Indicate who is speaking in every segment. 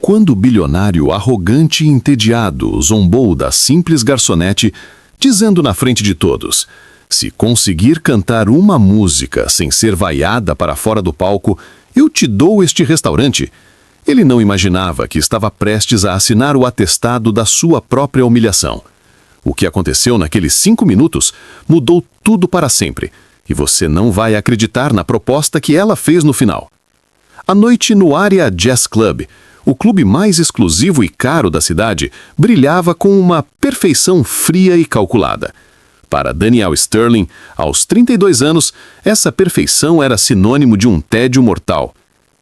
Speaker 1: Quando o bilionário arrogante e entediado zombou da simples garçonete, dizendo na frente de todos: se conseguir cantar uma música sem ser vaiada para fora do palco, eu te dou este restaurante. Ele não imaginava que estava prestes a assinar o atestado da sua própria humilhação. O que aconteceu naqueles 5 minutos mudou tudo para sempre, e você não vai acreditar na proposta que ela fez no final. À noite no Aria Jazz Club, o clube mais exclusivo e caro da cidade, brilhava com uma perfeição fria e calculada. Para Daniel Sterling, aos 32 anos, essa perfeição era sinônimo de um tédio mortal.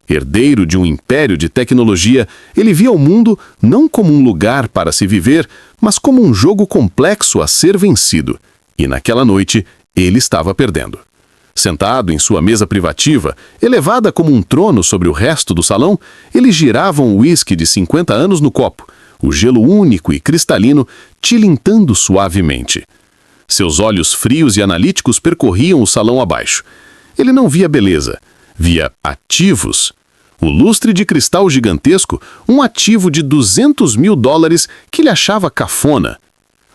Speaker 1: Herdeiro de um império de tecnologia, ele via o mundo não como um lugar para se viver, mas como um jogo complexo a ser vencido. E naquela noite, ele estava perdendo. Sentado em sua mesa privativa, elevada como um trono sobre o resto do salão, ele girava um uísque de 50 anos no copo, o gelo único e cristalino tilintando suavemente. Seus olhos frios e analíticos percorriam o salão abaixo. Ele não via beleza, via ativos. O lustre de cristal gigantesco, um ativo de $200 mil que ele achava cafona.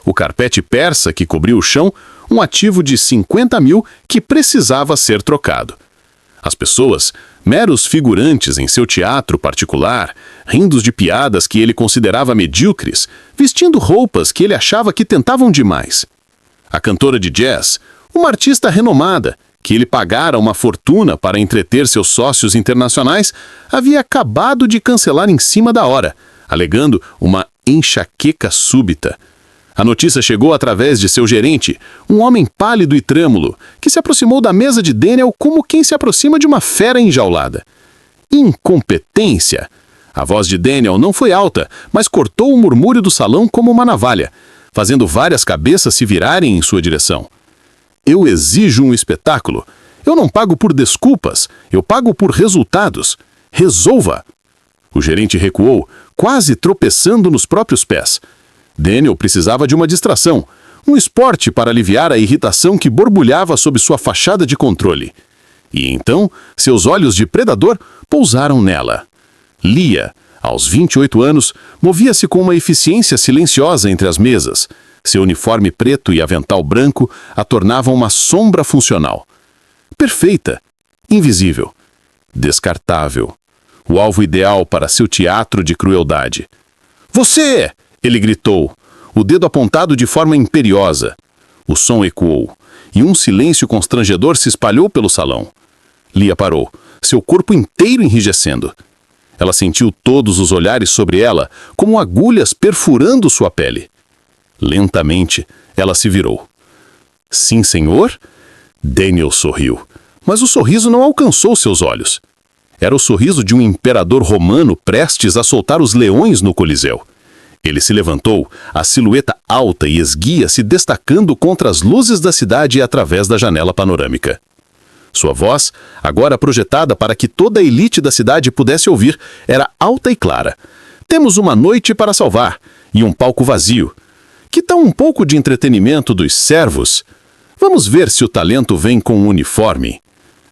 Speaker 1: O carpete persa que cobria o chão, um ativo de 50 mil que precisava ser trocado. As pessoas, meros figurantes em seu teatro particular, rindo de piadas que ele considerava medíocres, vestindo roupas que ele achava que tentavam demais. A cantora de jazz, uma artista renomada, que ele pagara uma fortuna para entreter seus sócios internacionais, havia acabado de cancelar em cima da hora, alegando uma enxaqueca súbita. A notícia chegou através de seu gerente, um homem pálido e trêmulo, que se aproximou da mesa de Daniel como quem se aproxima de uma fera enjaulada. Incompetência! A voz de Daniel não foi alta, mas cortou o murmúrio do salão como uma navalha, fazendo várias cabeças se virarem em sua direção. Eu exijo um espetáculo. Eu não pago por desculpas, eu pago por resultados. Resolva! O gerente recuou, quase tropeçando nos próprios pés. Daniel precisava de uma distração, um esporte para aliviar a irritação que borbulhava sob sua fachada de controle. E então, seus olhos de predador pousaram nela. Lia, aos 28 anos, movia-se com uma eficiência silenciosa entre as mesas. Seu uniforme preto e avental branco a tornavam uma sombra funcional. Perfeita, invisível, descartável. O alvo ideal para seu teatro de crueldade. Você! Ele gritou, o dedo apontado de forma imperiosa. O som ecoou, e um silêncio constrangedor se espalhou pelo salão. Lia parou, seu corpo inteiro enrijecendo. Ela sentiu todos os olhares sobre ela, como agulhas perfurando sua pele. Lentamente, ela se virou. Sim, senhor? Daniel sorriu, mas o sorriso não alcançou seus olhos. Era o sorriso de um imperador romano prestes a soltar os leões no Coliseu. Ele se levantou, a silhueta alta e esguia se destacando contra as luzes da cidade através da janela panorâmica. Sua voz, agora projetada para que toda a elite da cidade pudesse ouvir, era alta e clara. Temos uma noite para salvar, e um palco vazio. Que tal um pouco de entretenimento dos servos? Vamos ver se o talento vem com um uniforme.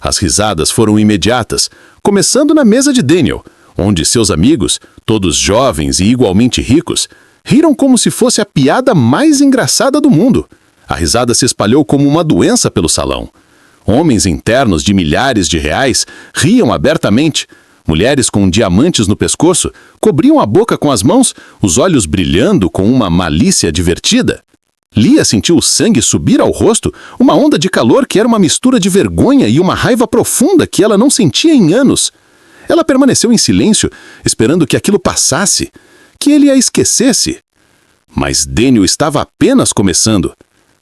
Speaker 1: As risadas foram imediatas, começando na mesa de Daniel, onde seus amigos, todos jovens e igualmente ricos, riram como se fosse a piada mais engraçada do mundo. A risada se espalhou como uma doença pelo salão. Homens internos de milhares de reais riam abertamente. Mulheres com diamantes no pescoço cobriam a boca com as mãos, os olhos brilhando com uma malícia divertida. Lia sentiu o sangue subir ao rosto, uma onda de calor que era uma mistura de vergonha e uma raiva profunda que ela não sentia em anos. Ela permaneceu em silêncio, esperando que aquilo passasse, que ele a esquecesse. Mas Daniel estava apenas começando.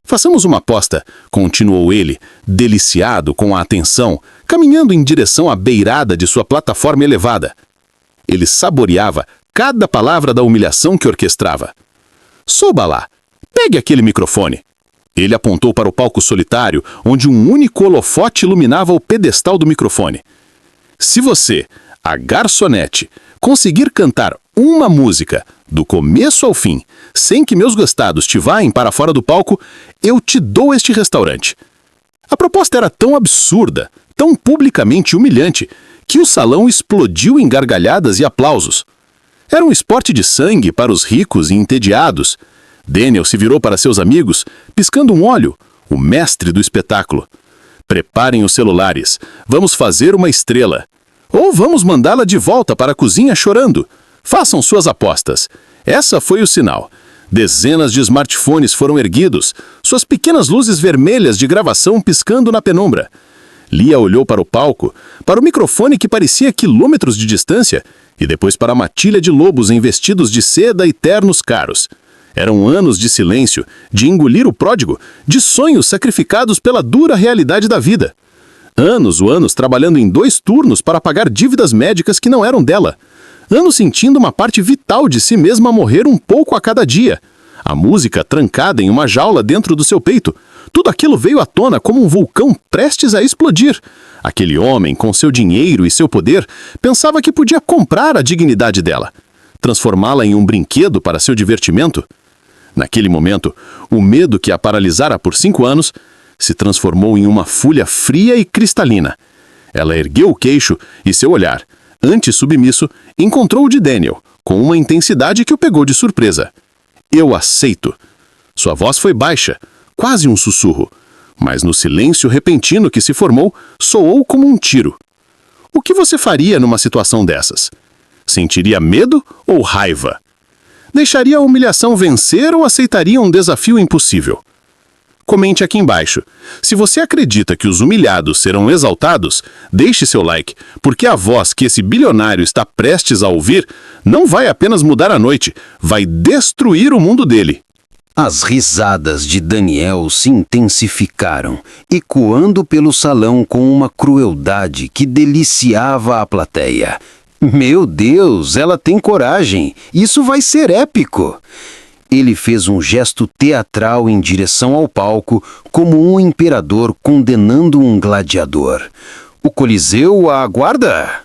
Speaker 1: Façamos uma aposta, continuou ele, deliciado com a atenção, caminhando em direção à beirada de sua plataforma elevada. Ele saboreava cada palavra da humilhação que orquestrava. Suba lá, pegue aquele microfone. Ele apontou para o palco solitário, onde um único holofote iluminava o pedestal do microfone. Se você, a garçonete, conseguir cantar uma música, do começo ao fim, sem que meus gostados te vaiem para fora do palco, eu te dou este restaurante. A proposta era tão absurda, tão publicamente humilhante, que o salão explodiu em gargalhadas e aplausos. Era um esporte de sangue para os ricos e entediados. Daniel se virou para seus amigos, piscando um olho, o mestre do espetáculo. Preparem os celulares. Vamos fazer uma estrela. Ou vamos mandá-la de volta para a cozinha chorando. Façam suas apostas. Essa foi o sinal. Dezenas de smartphones foram erguidos, suas pequenas luzes vermelhas de gravação piscando na penumbra. Lia olhou para o palco, para o microfone que parecia quilômetros de distância, e depois para a matilha de lobos em vestidos de seda e ternos caros. Eram anos de silêncio, de engolir o pródigo, de sonhos sacrificados pela dura realidade da vida. Anos trabalhando em 2 turnos para pagar dívidas médicas que não eram dela. Anos sentindo uma parte vital de si mesma morrer um pouco a cada dia. A música trancada em uma jaula dentro do seu peito. Tudo aquilo veio à tona como um vulcão prestes a explodir. Aquele homem, com seu dinheiro e seu poder, pensava que podia comprar a dignidade dela, transformá-la em um brinquedo para seu divertimento. Naquele momento, o medo que a paralisara por 5 anos se transformou em uma fúria fria e cristalina. Ela ergueu o queixo e seu olhar, antes submisso, encontrou o de Daniel, com uma intensidade que o pegou de surpresa. Eu aceito. Sua voz foi baixa, quase um sussurro, mas no silêncio repentino que se formou, soou como um tiro. O que você faria numa situação dessas? Sentiria medo ou raiva? Deixaria a humilhação vencer ou aceitaria um desafio impossível? Comente aqui embaixo. Se você acredita que os humilhados serão exaltados, deixe seu like, porque a voz que esse bilionário está prestes a ouvir não vai apenas mudar a noite, vai destruir o mundo dele.
Speaker 2: As risadas de Daniel se intensificaram, ecoando pelo salão com uma crueldade que deliciava a plateia. Meu Deus, ela tem coragem! Isso vai ser épico! Ele fez um gesto teatral em direção ao palco, como um imperador condenando um gladiador. O Coliseu a aguarda!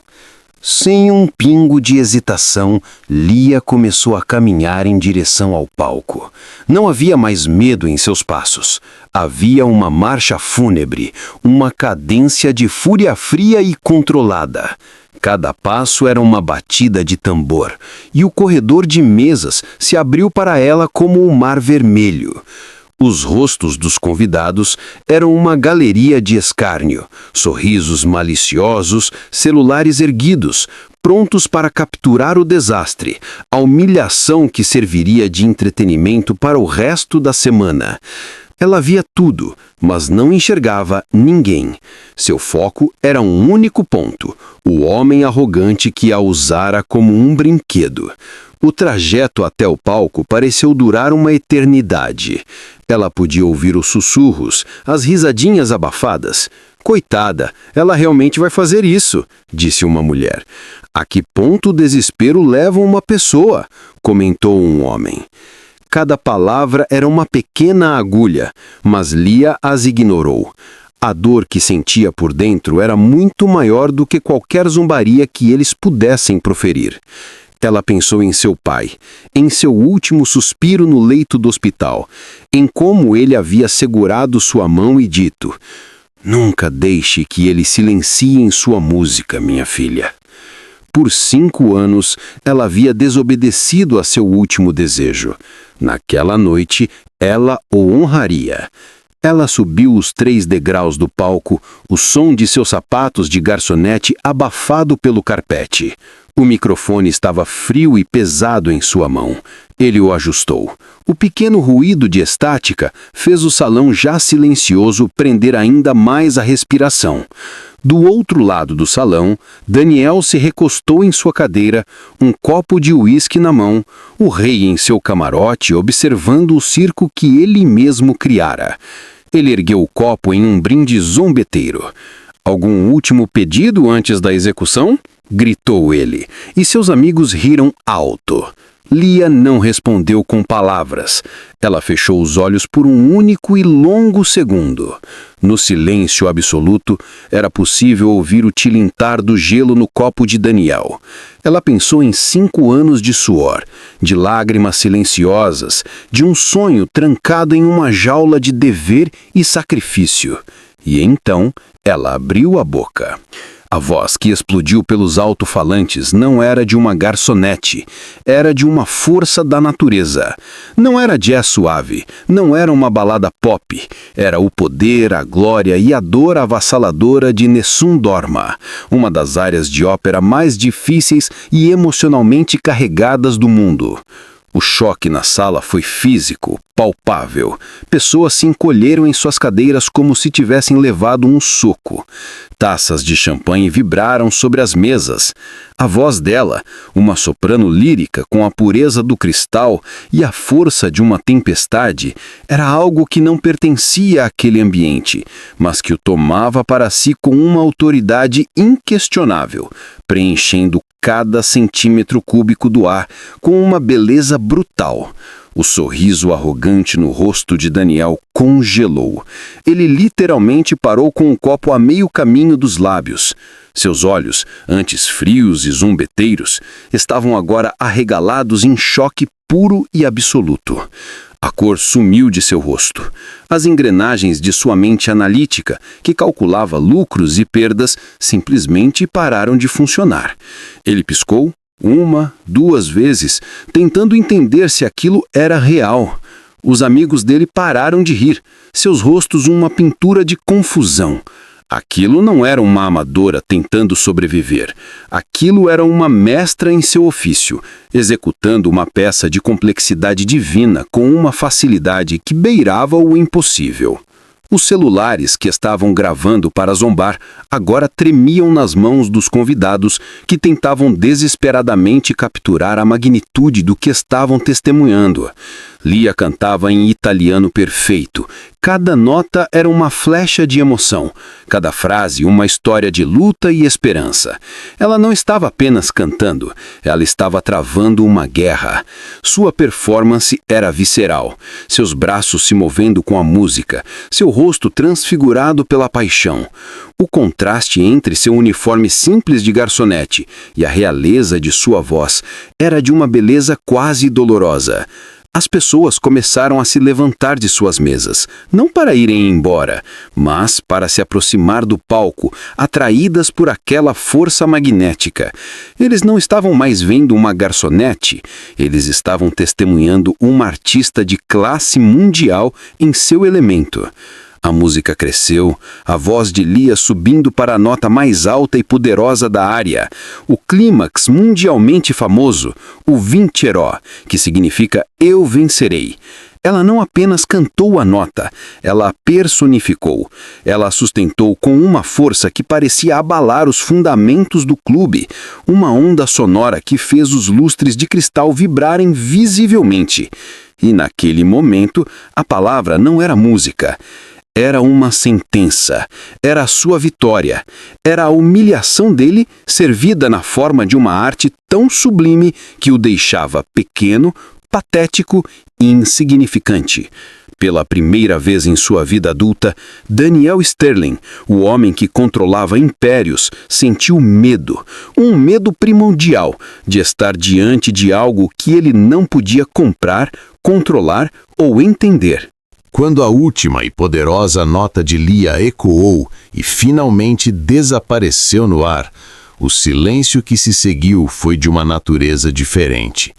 Speaker 2: Sem um pingo de hesitação, Lia começou a caminhar em direção ao palco. Não havia mais medo em seus passos. Havia uma marcha fúnebre, uma cadência de fúria fria e controlada. Cada passo era uma batida de tambor, e o corredor de mesas se abriu para ela como o mar vermelho. Os rostos dos convidados eram uma galeria de escárnio, sorrisos maliciosos, celulares erguidos, prontos para capturar o desastre, a humilhação que serviria de entretenimento para o resto da semana. Ela via tudo, mas não enxergava ninguém. Seu foco era um único ponto, o homem arrogante que a usara como um brinquedo. O trajeto até o palco pareceu durar uma eternidade. Ela podia ouvir os sussurros, as risadinhas abafadas. Coitada, ela realmente vai fazer isso, disse uma mulher. A que ponto o desespero leva uma pessoa? Comentou um homem. Cada palavra era uma pequena agulha, mas Lia as ignorou. A dor que sentia por dentro era muito maior do que qualquer zombaria que eles pudessem proferir. Ela pensou em seu pai, em seu último suspiro no leito do hospital, em como ele havia segurado sua mão e dito: "Nunca deixe que ele silencie em sua música, minha filha." Por 5 anos, ela havia desobedecido a seu último desejo. Naquela noite, ela o honraria. Ela subiu os 3 degraus do palco, o som de seus sapatos de garçonete abafado pelo carpete. O microfone estava frio e pesado em sua mão. Ele o ajustou. O pequeno ruído de estática fez o salão já silencioso prender ainda mais a respiração. Do outro lado do salão, Daniel se recostou em sua cadeira, um copo de uísque na mão, o rei em seu camarote observando o circo que ele mesmo criara. Ele ergueu o copo em um brinde zombeteiro. "Algum último pedido antes da execução?" gritou ele, e seus amigos riram alto. Lia não respondeu com palavras. Ela fechou os olhos por um único e longo segundo. No silêncio absoluto, era possível ouvir o tilintar do gelo no copo de Daniel. Ela pensou em 5 anos de suor, de lágrimas silenciosas, de um sonho trancado em uma jaula de dever e sacrifício. E então, ela abriu a boca. A voz que explodiu pelos alto-falantes não era de uma garçonete, era de uma força da natureza. Não era jazz suave, não era uma balada pop, era o poder, a glória e a dor avassaladora de Nessun Dorma, uma das áreas de ópera mais difíceis e emocionalmente carregadas do mundo. O choque na sala foi físico, palpável. Pessoas se encolheram em suas cadeiras como se tivessem levado um soco. Taças de champanhe vibraram sobre as mesas. A voz dela, uma soprano lírica com a pureza do cristal e a força de uma tempestade, era algo que não pertencia àquele ambiente, mas que o tomava para si com uma autoridade inquestionável, preenchendo cada centímetro cúbico do ar com uma beleza brutal. O sorriso arrogante no rosto de Daniel congelou. Ele literalmente parou com o copo a meio caminho dos lábios. Seus olhos, antes frios e zombeteiros, estavam agora arregalados em choque puro e absoluto. A cor sumiu de seu rosto. As engrenagens de sua mente analítica, que calculava lucros e perdas, simplesmente pararam de funcionar. Ele piscou 1, 2 vezes, tentando entender se aquilo era real. Os amigos dele pararam de rir, seus rostos uma pintura de confusão. Aquilo não era uma amadora tentando sobreviver. Aquilo era uma mestra em seu ofício, executando uma peça de complexidade divina com uma facilidade que beirava o impossível. Os celulares que estavam gravando para zombar agora tremiam nas mãos dos convidados que tentavam desesperadamente capturar a magnitude do que estavam testemunhando. Lia cantava em italiano perfeito. Cada nota era uma flecha de emoção, cada frase uma história de luta e esperança. Ela não estava apenas cantando, ela estava travando uma guerra. Sua performance era visceral, seus braços se movendo com a música, seu rosto transfigurado pela paixão. O contraste entre seu uniforme simples de garçonete e a realeza de sua voz era de uma beleza quase dolorosa. As pessoas começaram a se levantar de suas mesas, não para irem embora, mas para se aproximar do palco, atraídas por aquela força magnética. Eles não estavam mais vendo uma garçonete, eles estavam testemunhando uma artista de classe mundial em seu elemento. A música cresceu, a voz de Lia subindo para a nota mais alta e poderosa da área, o clímax mundialmente famoso, o Vincerò, que significa Eu Vencerei. Ela não apenas cantou a nota, ela a personificou. Ela a sustentou com uma força que parecia abalar os fundamentos do clube, uma onda sonora que fez os lustres de cristal vibrarem visivelmente. E naquele momento, a palavra não era música. Era uma sentença, era a sua vitória, era a humilhação dele servida na forma de uma arte tão sublime que o deixava pequeno, patético e insignificante. Pela primeira vez em sua vida adulta, Daniel Sterling, o homem que controlava impérios, sentiu medo, um medo primordial de estar diante de algo que ele não podia comprar, controlar ou entender.
Speaker 1: Quando a última e poderosa nota de Lia ecoou e finalmente desapareceu no ar, o silêncio que se seguiu foi de uma natureza diferente.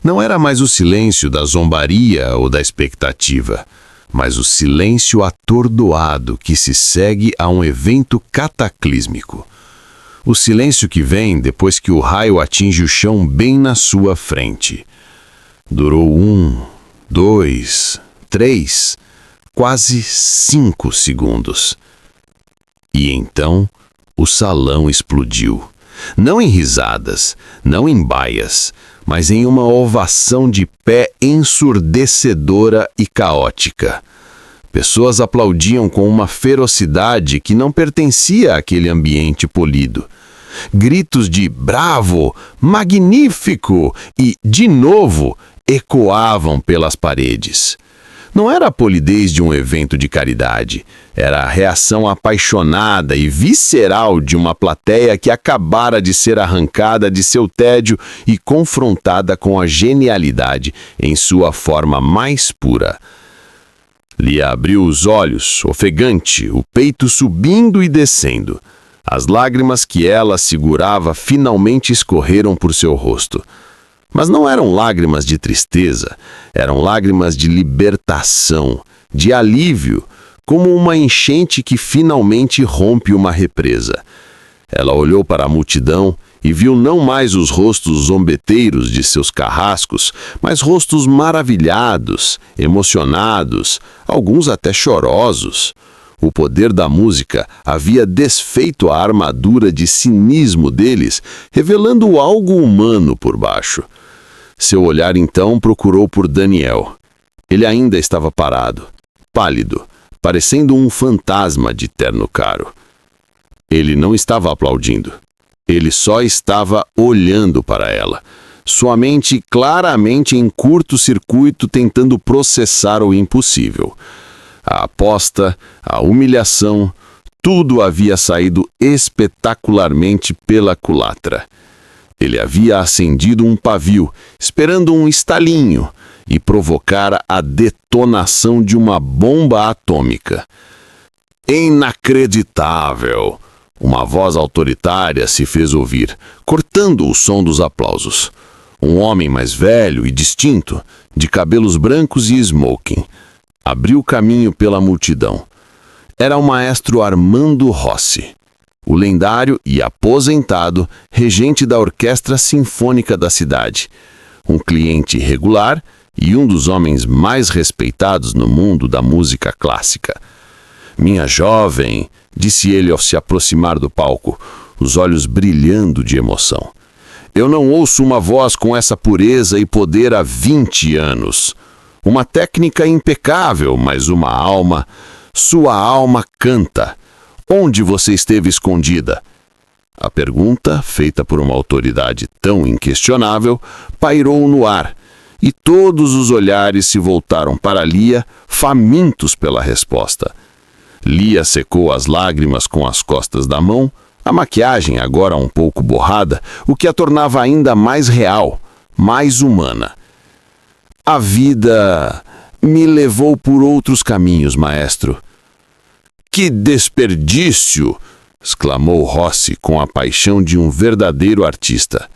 Speaker 1: Não era mais o silêncio da zombaria ou da expectativa, mas o silêncio atordoado que se segue a um evento cataclísmico. O silêncio que vem depois que o raio atinge o chão bem na sua frente. Durou 1, 2, 3, quase 5 segundos. E então o salão explodiu. Não em risadas, não em baias, mas em uma ovação de pé ensurdecedora e caótica. Pessoas aplaudiam com uma ferocidade que não pertencia àquele ambiente polido. Gritos de bravo, magnífico e de novo ecoavam pelas paredes. Não era a polidez de um evento de caridade, era a reação apaixonada e visceral de uma plateia que acabara de ser arrancada de seu tédio e confrontada com a genialidade em sua forma mais pura. Lia abriu os olhos, ofegante, o peito subindo e descendo. As lágrimas que ela segurava finalmente escorreram por seu rosto. Mas não eram lágrimas de tristeza, eram lágrimas de libertação, de alívio, como uma enchente que finalmente rompe uma represa. Ela olhou para a multidão e viu não mais os rostos zombeteiros de seus carrascos, mas rostos maravilhados, emocionados, alguns até chorosos. O poder da música havia desfeito a armadura de cinismo deles, revelando algo humano por baixo. Seu olhar então procurou por Daniel. Ele ainda estava parado, pálido, parecendo um fantasma de terno caro. Ele não estava aplaudindo. Ele só estava olhando para ela, sua mente claramente em curto-circuito tentando processar o impossível. A aposta, a humilhação, tudo havia saído espetacularmente pela culatra. Ele havia acendido um pavio, esperando um estalinho, e provocara a detonação de uma bomba atômica. Inacreditável! Uma voz autoritária se fez ouvir, cortando o som dos aplausos. Um homem mais velho e distinto, de cabelos brancos e smoking, abriu caminho pela multidão. Era o maestro Armando Rossi, o lendário e aposentado regente da Orquestra Sinfônica da cidade, um cliente regular e um dos homens mais respeitados no mundo da música clássica. Minha jovem, disse ele ao se aproximar do palco, os olhos brilhando de emoção. Eu não ouço uma voz com essa pureza e poder há 20 anos. Uma técnica impecável, mas uma alma. Sua alma canta. Onde você esteve escondida? A pergunta, feita por uma autoridade tão inquestionável, pairou no ar, e todos os olhares se voltaram para Lia, famintos pela resposta. Lia secou as lágrimas com as costas da mão, a maquiagem agora um pouco borrada, o que a tornava ainda mais real, mais humana. A vida me levou por outros caminhos, maestro. Que desperdício! Exclamou Rossi com a paixão de um verdadeiro artista.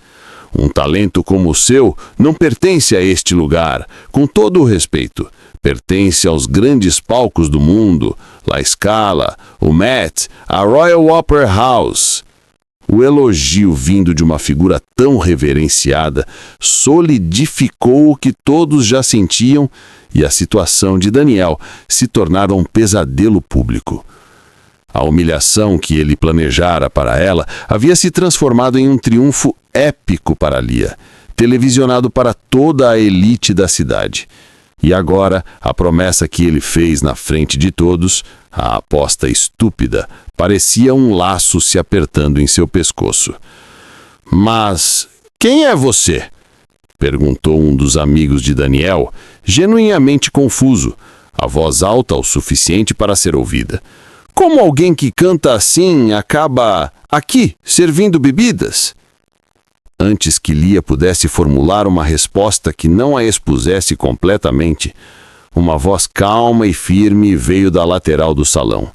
Speaker 1: Um talento como o seu não pertence a este lugar, com todo o respeito. Pertence aos grandes palcos do mundo, La Scala, o Met, a Royal Opera House. O elogio vindo de uma figura tão reverenciada solidificou o que todos já sentiam e a situação de Daniel se tornara um pesadelo público. A humilhação que ele planejara para ela havia se transformado em um triunfo épico para Lia, televisionado para toda a elite da cidade. E agora, a promessa que ele fez na frente de todos, a aposta estúpida, parecia um laço se apertando em seu pescoço. Mas quem é você? Perguntou um dos amigos de Daniel, genuinamente confuso, a voz alta o suficiente para ser ouvida. Como alguém que canta assim acaba aqui, servindo bebidas? Antes que Lia pudesse formular uma resposta que não a expusesse completamente, uma voz calma e firme veio da lateral do salão.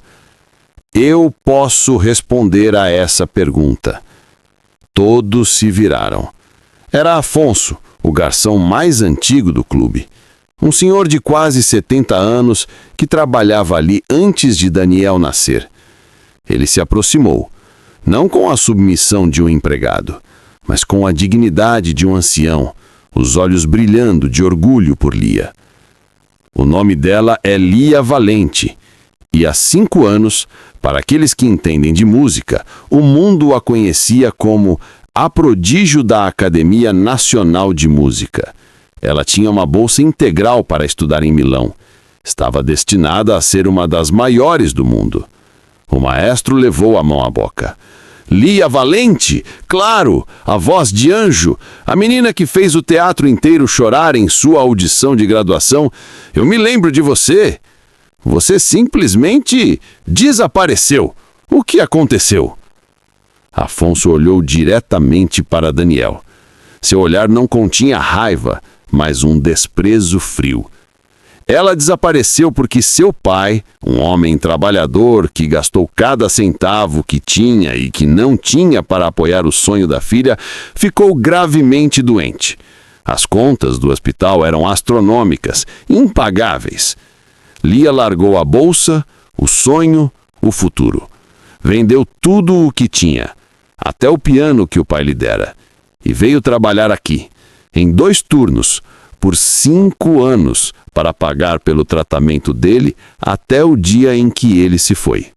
Speaker 1: Eu posso responder a essa pergunta. Todos se viraram. Era Afonso, o garçom mais antigo do clube. Um senhor de quase 70 anos que trabalhava ali antes de Daniel nascer. Ele se aproximou, não com a submissão de um empregado, mas com a dignidade de um ancião, os olhos brilhando de orgulho por Lia. O nome dela é Lia Valente, e há 5 anos, para aqueles que entendem de música, o mundo a conhecia como a prodígio da Academia Nacional de Música. Ela tinha uma bolsa integral para estudar em Milão. Estava destinada a ser uma das maiores do mundo. O maestro levou a mão à boca. Lia Valente, claro, a voz de anjo, a menina que fez o teatro inteiro chorar em sua audição de graduação. Eu me lembro de você. Você simplesmente desapareceu. O que aconteceu? Afonso olhou diretamente para Daniel. Seu olhar não continha raiva, mas um desprezo frio. Ela desapareceu porque seu pai, um homem trabalhador que gastou cada centavo que tinha e que não tinha para apoiar o sonho da filha, ficou gravemente doente. As contas do hospital eram astronômicas, impagáveis. Lia largou a bolsa, o sonho, o futuro. Vendeu tudo o que tinha, até o piano que o pai lhe dera, e veio trabalhar aqui, em 2 turnos, por 5 anos, para pagar pelo tratamento dele até o dia em que ele se foi.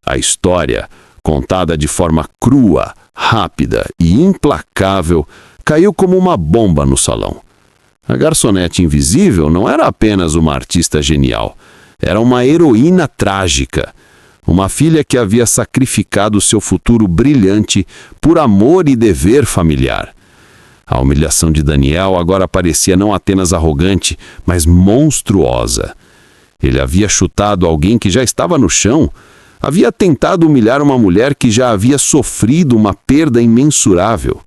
Speaker 1: A história, contada de forma crua, rápida e implacável, caiu como uma bomba no salão. A garçonete invisível não era apenas uma artista genial, era uma heroína trágica, uma filha que havia sacrificado seu futuro brilhante por amor e dever familiar. A humilhação de Daniel agora parecia não apenas arrogante, mas monstruosa. Ele havia chutado alguém que já estava no chão, havia tentado humilhar uma mulher que já havia sofrido uma perda imensurável.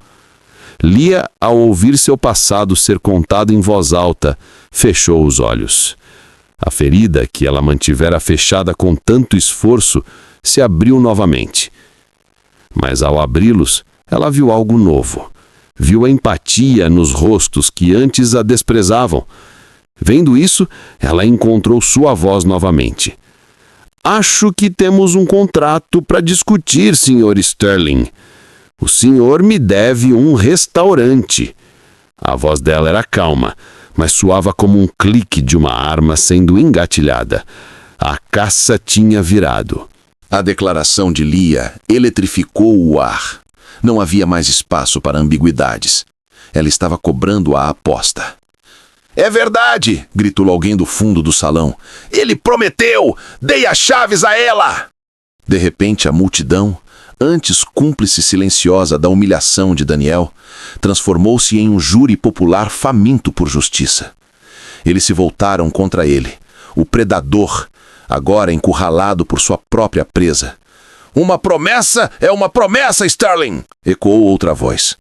Speaker 1: Lia, ao ouvir seu passado ser contado em voz alta, fechou os olhos. A ferida que ela mantivera fechada com tanto esforço se abriu novamente. Mas ao abri-los, ela viu algo novo. Viu a empatia nos rostos que antes a desprezavam. Vendo isso, ela encontrou sua voz novamente. Acho que temos um contrato para discutir, Sr. Sterling. O senhor me deve um restaurante. A voz dela era calma, mas soava como um clique de uma arma sendo engatilhada. A caça tinha virado.
Speaker 3: A declaração de Lia eletrificou o ar. Não havia mais espaço para ambiguidades. Ela estava cobrando a aposta. É verdade! Gritou alguém do fundo do salão. Ele prometeu! Dei as chaves a ela! De repente, a multidão, antes cúmplice silenciosa da humilhação de Daniel, transformou-se em um júri popular faminto por justiça. Eles se voltaram contra ele, o predador, agora encurralado por sua própria presa. Uma promessa é uma promessa, Sterling! Ecoou outra voz.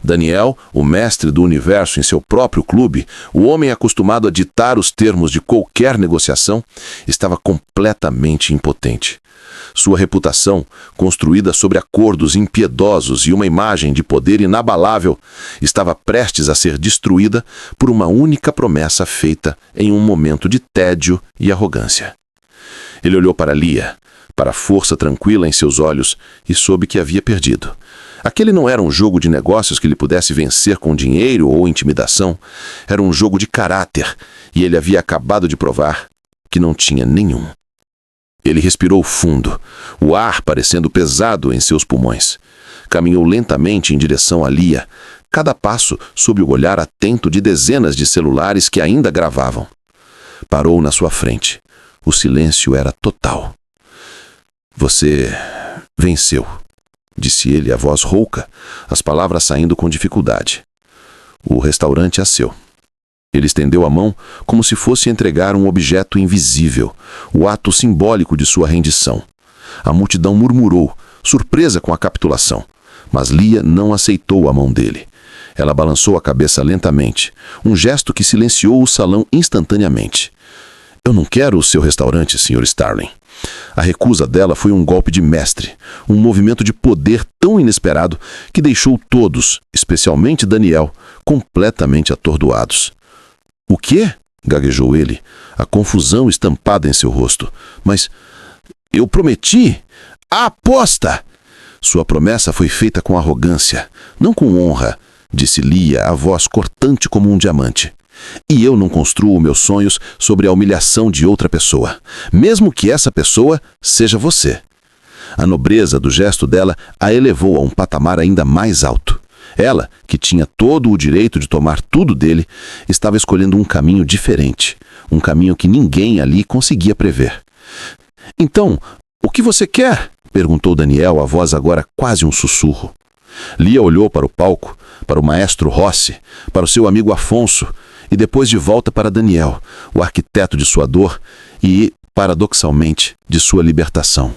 Speaker 3: Daniel, o mestre do universo em seu próprio clube, o homem acostumado a ditar os termos de qualquer negociação, estava completamente impotente. Sua reputação, construída sobre acordos impiedosos e uma imagem de poder inabalável, estava prestes a ser destruída por uma única promessa feita em um momento de tédio e arrogância. Ele olhou para Lia, para a força tranquila em seus olhos, e soube que havia perdido. Aquele não era um jogo de negócios que ele pudesse vencer com dinheiro ou intimidação. Era um jogo de caráter, e ele havia acabado de provar que não tinha nenhum. Ele respirou fundo, o ar parecendo pesado em seus pulmões. Caminhou lentamente em direção a Lia, cada passo sob o olhar atento de dezenas de celulares que ainda gravavam. Parou na sua frente. O silêncio era total. Você venceu, disse ele, a voz rouca, as palavras saindo com dificuldade. O restaurante é seu. Ele estendeu a mão como se fosse entregar um objeto invisível, o ato simbólico de sua rendição. A multidão murmurou, surpresa com a capitulação, mas Lia não aceitou a mão dele. Ela balançou a cabeça lentamente, um gesto que silenciou o salão instantaneamente. Eu não quero o seu restaurante, Sr. Sterling. A recusa dela foi um golpe de mestre, um movimento de poder tão inesperado que deixou todos, especialmente Daniel, completamente atordoados. O quê? Gaguejou ele, a confusão estampada em seu rosto. Mas eu prometi! A aposta! Sua promessa foi feita com arrogância, não com honra, disse Lia, a voz cortante como um diamante. E eu não construo meus sonhos sobre a humilhação de outra pessoa, mesmo que essa pessoa seja você. A nobreza do gesto dela a elevou a um patamar ainda mais alto. Ela, que tinha todo o direito de tomar tudo dele, estava escolhendo um caminho diferente, um caminho que ninguém ali conseguia prever. Então, o que você quer? Perguntou Daniel, a voz agora quase um sussurro. Lia olhou para o palco, para o maestro Rossi, para o seu amigo Afonso, e depois de volta para Daniel, o arquiteto de sua dor e, paradoxalmente, de sua libertação.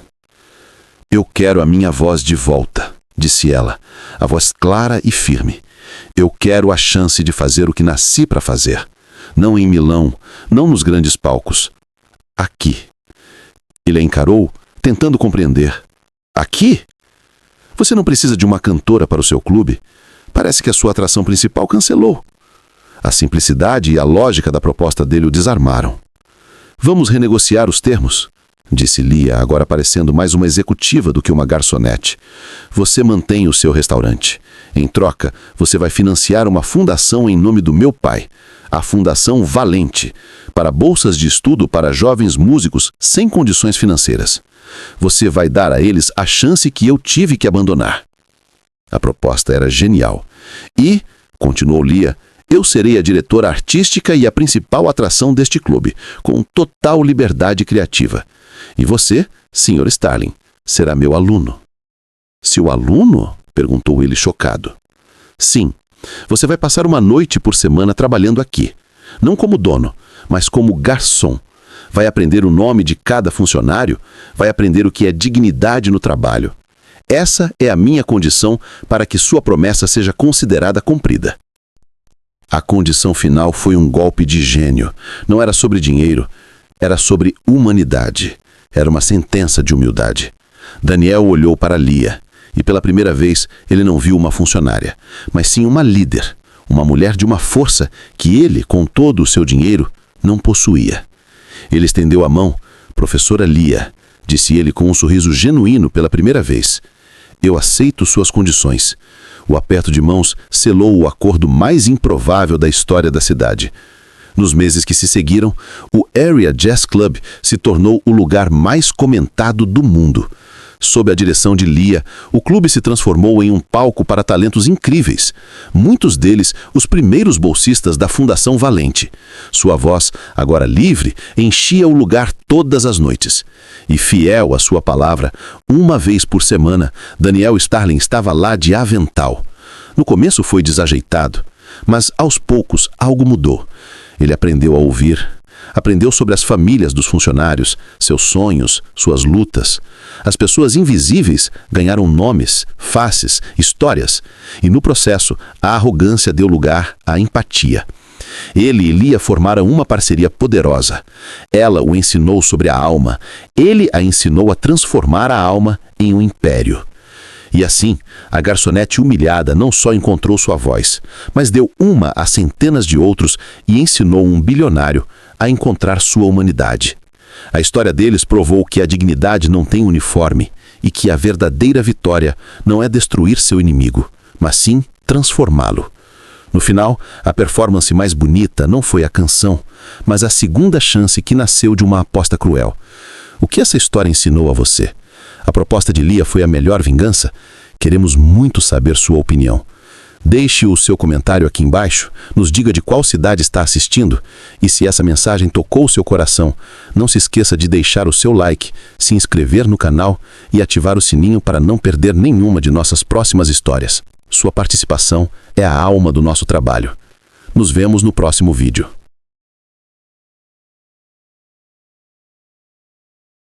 Speaker 3: Eu quero a minha voz de volta, disse ela, a voz clara e firme. Eu quero a chance de fazer o que nasci para fazer.
Speaker 1: Não em Milão, não nos grandes palcos. Aqui. Ele a encarou, tentando compreender. Aqui? Você não precisa de uma cantora para o seu clube? Parece que a sua atração principal cancelou. A simplicidade e a lógica da proposta dele o desarmaram. Vamos renegociar os termos, disse Lia, agora parecendo mais uma executiva do que uma garçonete. Você mantém o seu restaurante. Em troca, você vai financiar uma fundação em nome do meu pai, a Fundação Valente, para bolsas de estudo para jovens músicos sem condições financeiras. Você vai dar a eles a chance que eu tive que abandonar. A proposta era genial. E, continuou Lia, eu serei a diretora artística e a principal atração deste clube, com total liberdade criativa. E você, Sr. Starling, será meu aluno. Seu aluno? Perguntou ele chocado. Sim, você vai passar uma noite por semana trabalhando aqui. Não como dono, mas como garçom. Vai aprender o nome de cada funcionário, vai aprender o que é dignidade no trabalho. Essa é a minha condição para que sua promessa seja considerada cumprida. A condição final foi um golpe de gênio. Não era sobre dinheiro, era sobre humanidade. Era uma sentença de humildade. Daniel olhou para Lia, e pela primeira vez ele não viu uma funcionária, mas sim uma líder, uma mulher de uma força que ele, com todo o seu dinheiro, não possuía. Ele estendeu a mão. Professora Lia, disse ele com um sorriso genuíno pela primeira vez. Eu aceito suas condições. O aperto de mãos selou o acordo mais improvável da história da cidade. Nos meses que se seguiram, o Area Jazz Club se tornou o lugar mais comentado do mundo. Sob a direção de Lia, o clube se transformou em um palco para talentos incríveis, muitos deles os primeiros bolsistas da Fundação Valente. Sua voz, agora livre, enchia o lugar todas as noites. E fiel à sua palavra, uma vez por semana, Daniel Starling estava lá de avental. No começo foi desajeitado, mas aos poucos algo mudou. Ele aprendeu a ouvir. Aprendeu sobre as famílias dos funcionários, seus sonhos, suas lutas. As pessoas invisíveis ganharam nomes, faces, histórias. E no processo, a arrogância deu lugar à empatia. Ele e Lia formaram uma parceria poderosa. Ela o ensinou sobre a alma. Ele a ensinou a transformar a alma em um império. E assim, a garçonete humilhada não só encontrou sua voz, mas deu uma a centenas de outros e ensinou um bilionário a encontrar sua humanidade. A história deles provou que a dignidade não tem uniforme e que a verdadeira vitória não é destruir seu inimigo, mas sim transformá-lo. No final, a performance mais bonita não foi a canção, mas a segunda chance que nasceu de uma aposta cruel. O que essa história ensinou a você? A proposta de Lia foi a melhor vingança? Queremos muito saber sua opinião. Deixe o seu comentário aqui embaixo, nos diga de qual cidade está assistindo e se essa mensagem tocou seu coração. Não se esqueça de deixar o seu like, se inscrever no canal e ativar o sininho para não perder nenhuma de nossas próximas histórias. Sua participação é a alma do nosso trabalho. Nos vemos no próximo vídeo.